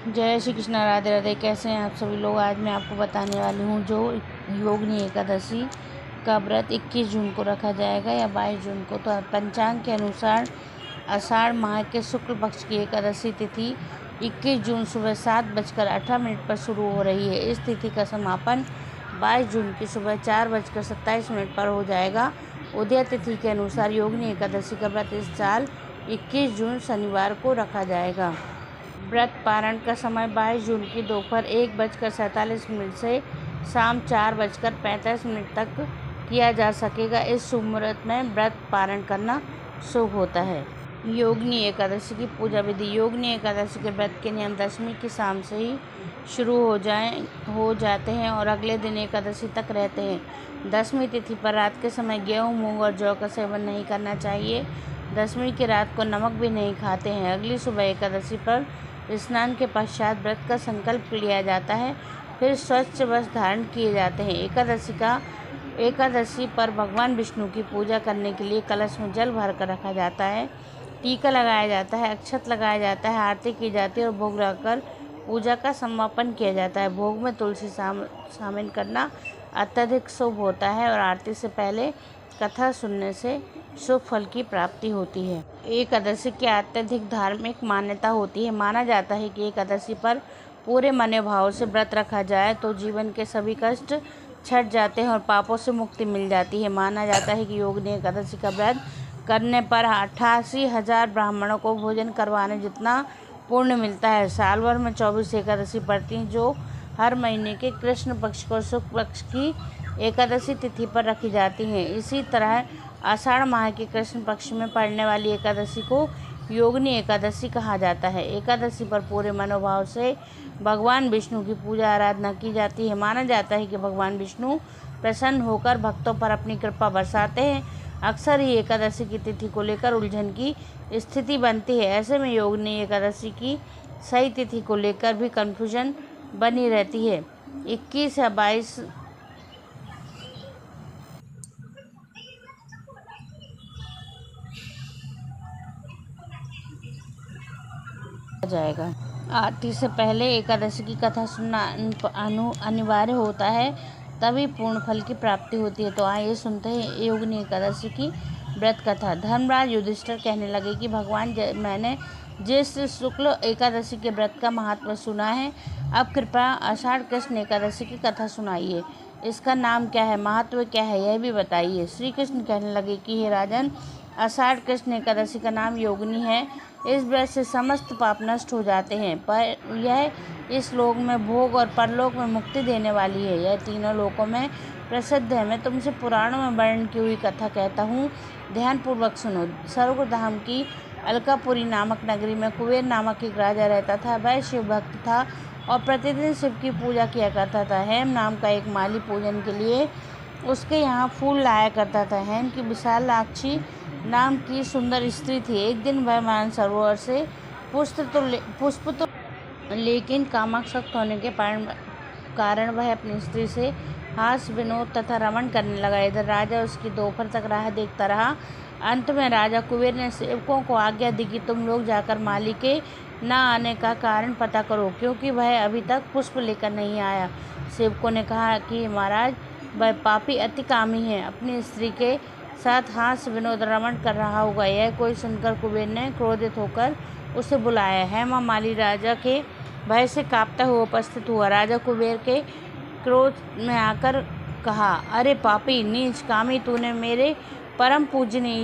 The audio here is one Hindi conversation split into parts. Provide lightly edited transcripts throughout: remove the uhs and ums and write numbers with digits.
जय श्री कृष्ण, राधे राधे। कैसे हैं आप सभी लोग। आज मैं आपको बताने वाली हूँ जो योगिनी एकादशी का व्रत 21 जून को रखा जाएगा या 22 जून को। तो पंचांग के अनुसार आषाढ़ माह के शुक्ल पक्ष की एकादशी तिथि 21 जून सुबह 7:18 पर शुरू हो रही है। इस तिथि का समापन 22 जून की सुबह 4:27 पर हो जाएगा। उदय तिथि के अनुसार योगिनी एकादशी का व्रत इस साल 21 जून शनिवार को रखा जाएगा। व्रत पारण का समय 22 जून की दोपहर 1:47 से शाम 4:45 तक किया जा सकेगा। इस शुभ मुहूर्त में व्रत पारण करना शुभ होता है। योगिनी एकादशी की पूजा विधि। योगिनी एकादशी के व्रत के नियम दशमी की शाम से ही शुरू हो जाते हैं और अगले दिन एकादशी तक रहते हैं। दशमी तिथि पर रात के समय गेहूँ, मूंग और जौ का सेवन नहीं करना चाहिए। दशमी की रात को नमक भी नहीं खाते हैं। अगली सुबह एकादशी पर स्नान के पश्चात व्रत का संकल्प लिया जाता है, फिर स्वच्छ वस्त्र धारण किए जाते हैं। एकादशी पर भगवान विष्णु की पूजा करने के लिए कलश में जल भर कर रखा जाता है, टीका लगाया जाता है, अक्षत लगाया जाता है, आरती की जाती है और भोग लगाकर पूजा का समापन किया जाता है। भोग में तुलसी शामिल करना अत्यधिक शुभ होता है और आरती से पहले कथा सुनने से शुभ फल की प्राप्ति होती है। एकादशी की अत्यधिक धार्मिक मान्यता होती है। माना जाता है कि एकादशी पर पूरे मन भाव से व्रत रखा जाए तो जीवन के सभी कष्ट छट जाते हैं और पापों से मुक्ति मिल जाती है। माना जाता है कि योगिनी एकादशी का व्रत करने पर 88,000 ब्राह्मणों को भोजन करवाने जितना पुण्य मिलता है। साल भर में 24 एकादशी पड़ती हैं जो हर महीने के कृष्ण पक्ष को शुक्ल पक्ष की एकादशी तिथि पर रखी जाती हैं। इसी तरह आषाढ़ माह के कृष्ण पक्ष में पड़ने वाली एकादशी को योगिनी एकादशी कहा जाता है। एकादशी पर पूरे मनोभाव से भगवान विष्णु की पूजा आराधना की जाती है। माना जाता है कि भगवान विष्णु प्रसन्न होकर भक्तों पर अपनी कृपा बरसाते हैं। अक्सर ही एकादशी की तिथि को लेकर उलझन की स्थिति बनती है। ऐसे में योगिनी एकादशी की सही तिथि को लेकर भी कन्फ्यूजन बनी रहती है। 21 या 22 जाएगा। आरती से पहले एकादशी की कथा सुनना अनिवार्य होता है, तभी पूर्ण फल की प्राप्ति होती है। तो आइए सुनते हैं योगिनी एकादशी की व्रत कथा। धर्मराज युधिष्ठिर कहने लगे कि भगवान, मैंने जिस शुक्ल एकादशी के व्रत का महत्व सुना है, अब कृपया आषाढ़ कृष्ण एकादशी की कथा सुनाइए। इसका नाम क्या है, महत्व क्या है, यह भी बताइए। श्री कृष्ण कहने लगे कि हे राजन, आषाढ़ कृष्ण एकादशी का नाम योगिनी है। इस व्रत से समस्त पाप नष्ट हो जाते हैं, पर यह इस लोक में भोग और परलोक में मुक्ति देने वाली है। यह तीनों लोकों में प्रसिद्ध है। मैं तुमसे पुराणों में वर्णन की हुई कथा कहता हूँ, ध्यानपूर्वक सुनो। स्वर्गधाम की अलकापुरी नामक नगरी में कुबेर नामक एक राजा रहता था। वह शिव भक्त था और प्रतिदिन शिव की पूजा किया करता था। हेम नाम का एक माली पूजन के लिए उसके यहाँ फूल लाया करता था। हेम की विशालाक्षी नाम की सुंदर स्त्री थी। एक दिन वह मानसरोवर से पुष्प तो लेकिन कामासक्त होने के कारण वह अपनी स्त्री से हास विनोद तथा रमण करने लगा। इधर राजा उसकी दोपहर तक राह देखता रहा। अंत में राजा कुबेर ने सेवकों को आज्ञा दी कि तुम लोग जाकर माली के न आने का कारण पता करो, क्योंकि वह अभी तक पुष्प लेकर नहीं आया। सेवकों ने कहा कि महाराज, वह पापी अति कामी है, अपनी स्त्री के साथ हास विनोद रमण कर रहा होगा। यह कोई सुनकर कुबेर ने क्रोधित होकर उसे बुलाया। हेमा माली राजा के भय से कांपता हुआ उपस्थित हुआ। राजा कुबेर के क्रोध में आकर कहा, अरे पापी, नीच, कामी, तूने मेरे परम पूजनीय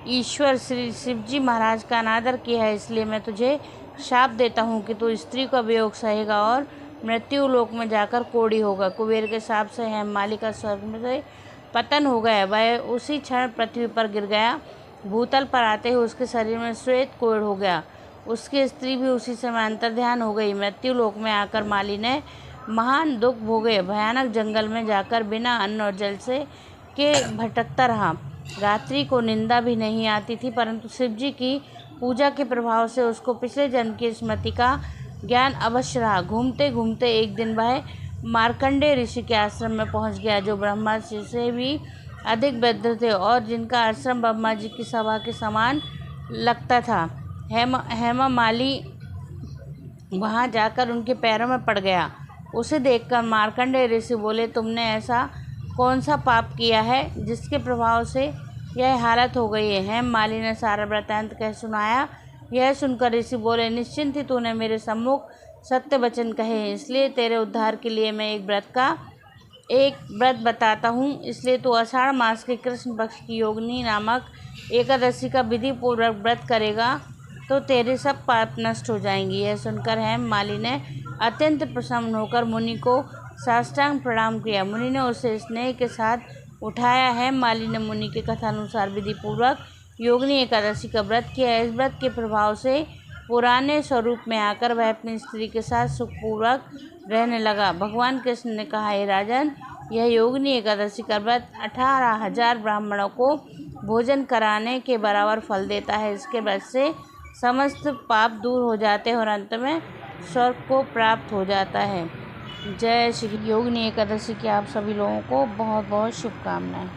ईश्वर श्री शिवजी महाराज का अनादर किया है, इसलिए मैं तुझे शाप देता हूँ कि तू स्त्री का वियोग सहेगा और मृत्यु लोक में जाकर कोढ़ी होगा। कुबेर के शाप से हेममाली का स्वर्ग में से पतन हो गया। वह उसी क्षण पृथ्वी पर गिर गया। भूतल पर आते ही उसके शरीर में श्वेत कोढ़ हो गया। उसकी स्त्री भी उसी समय अंतर्ध्यान हो गई। मृत्यु लोक में आकर माली ने महान दुख भोगे। भयानक जंगल में जाकर बिना अन्न और जल से के भटकता रहा। रात्रि को निंदा भी नहीं आती थी, परंतु शिवजी की पूजा के प्रभाव से उसको पिछले जन्म की स्मृति का ज्ञान अवश्य रहा। घूमते घूमते एक दिन वह मार्कंडेय ऋषि के आश्रम में पहुंच गया, जो ब्रह्मा जी से भी अधिक वृद्ध थे और जिनका आश्रम ब्रह्मा जी की सभा के समान लगता था। हेमा माली वहाँ जाकर उनके पैरों में पड़ गया। उसे देखकर मार्कंडेय ऋषि बोले, तुमने ऐसा कौन सा पाप किया है जिसके प्रभाव से यह हालत हो गई है। हेममालिनी ने सारा वृत्तांत कह सुनाया। यह सुनकर ऋषि बोले, निश्चिंत ही तूने मेरे सम्मुख सत्य वचन कहे हैं, इसलिए तेरे उद्धार के लिए मैं एक व्रत बताता हूँ। इसलिए तू आषाढ़ मास के कृष्ण पक्ष की योगिनी नामक एकादशी का विधि पूर्वक व्रत करेगा तो तेरे सब पाप नष्ट हो जाएंगे। यह सुनकर हेममालिनी ने अत्यंत प्रसन्न होकर मुनि को साष्टांग प्रणाम किया। मुनि ने उसे स्नेह के साथ उठाया। हेममालिनी ने मुनि के कथानुसार विधि पूर्वक योगिनी एकादशी का व्रत किया। इस व्रत के प्रभाव से पुराने स्वरूप में आकर वह अपनी स्त्री के साथ सुखपूर्वक रहने लगा। भगवान कृष्ण ने कहा, हे राजन, यह योगिनी एकादशी का व्रत 18,000 ब्राह्मणों को भोजन कराने के बराबर फल देता है। इसके व्रत से समस्त पाप दूर हो जाते हैं और अंत में स्वर्ग को प्राप्त हो जाता है। जय श्री योगिनी एकादशी की आप सभी लोगों को बहुत बहुत शुभकामनाएं।